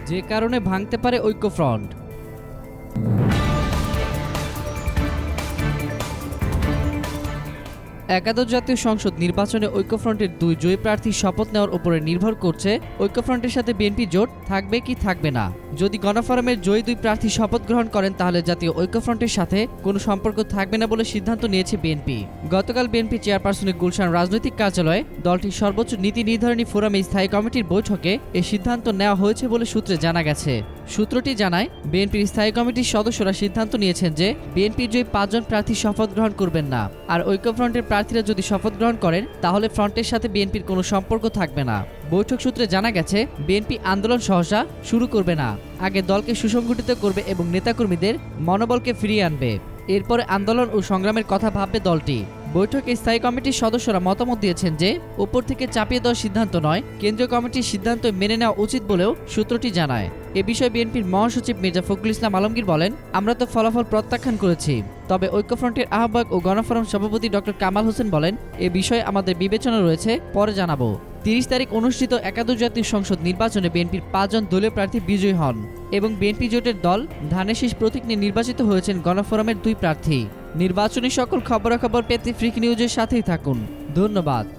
যে কারণে ভাঙতে পারে ঐক্যফ্রন্ট। একাদশ জাতীয় সংসদ নির্বাচনে ঐক্যফ্রন্টের 2 জয়ী প্রার্থীর শপথ নেওয়ার উপরে নির্ভর করছে ঐক্যফ্রন্টের সাথে বিএনপি জোট থাকবে কি থাকবে না। যদি গণফোরামের জয়ী 2 প্রার্থী শপথ গ্রহণ করেন তাহলে জাতীয় ঐক্যফ্রন্টের সাথে কোনো সম্পর্ক থাকবে না বলে সিদ্ধান্ত নিয়েছে বিএনপি। গতকাল বিএনপি চেয়ারপারসনের গুলশান রাজনৈতিক কার্যালয়ে দলটির সর্বোচ্চ নীতি নির্ধারণী ফোরামে স্থায়ী কমিটির বৈঠকে এই সিদ্ধান্ত নেওয়া হয়েছে বলে সূত্রে জানা গেছে। সূত্রটি জানায়, বিএনপির স্থায়ী কমিটির সদস্যরা সিদ্ধান্ত নিয়েছেন যে বিএনপির জয়ী 5 জন প্রার্থী শপথ গ্রহণ করবেন না, আর ঐক্যফ্রন্টের প্রার্থীরা যদি শপথ গ্রহণ করেন তাহলে ফ্রন্টের সাথে বিএনপির কোনো সম্পর্ক থাকবে না। বৈঠক সূত্রে জানা গেছে, বিএনপি আন্দোলন সহসা শুরু করবে না, আগে দলকে সুসংগঠিত করবে এবং নেতাকর্মীদের মনোবলকে ফিরিয়ে আনবে। এরপরে আন্দোলন ও সংগ্রামের কথা ভাববে দলটি। বৈঠকে স্থায়ী কমিটির সদস্যরা মতামত দিয়েছেন যে উপর থেকে চাপিয়ে দেওয়ার সিদ্ধান্ত নয়, কেন্দ্রীয় কমিটির সিদ্ধান্ত মেনে নেওয়া উচিত বলেও সূত্রটি জানায়। এ বিষয়ে বিএনপির মহাসচিব মির্জা ফখরুল ইসলাম আলমগীর বলেন, আমরা তো ফলাফল প্রত্যাখ্যান করেছি, তবে ঐক্যফ্রন্টের আহ্বায়ক ও গণফোরাম সভাপতি ডক্টর কামাল হোসেন বলেন, এ বিষয়ে আমাদের বিবেচনা রয়েছে, পরে জানাবো। 30 তারিখ অনুষ্ঠিত একাদশ জাতীয় সংসদ নির্বাচনে বিএনপির 5 জন দলীয় প্রার্থী বিজয়ী হন এবং বিএনপি জোটের দল ধানের শীষ প্রতীক নিয়ে নির্বাচিত হয়েছেন গণফোরামের 2 প্রার্থী। নির্বাচনী সকল খবরাখবর পেতে ফ্রিক নিউজের সাথেই থাকুন। ধন্যবাদ।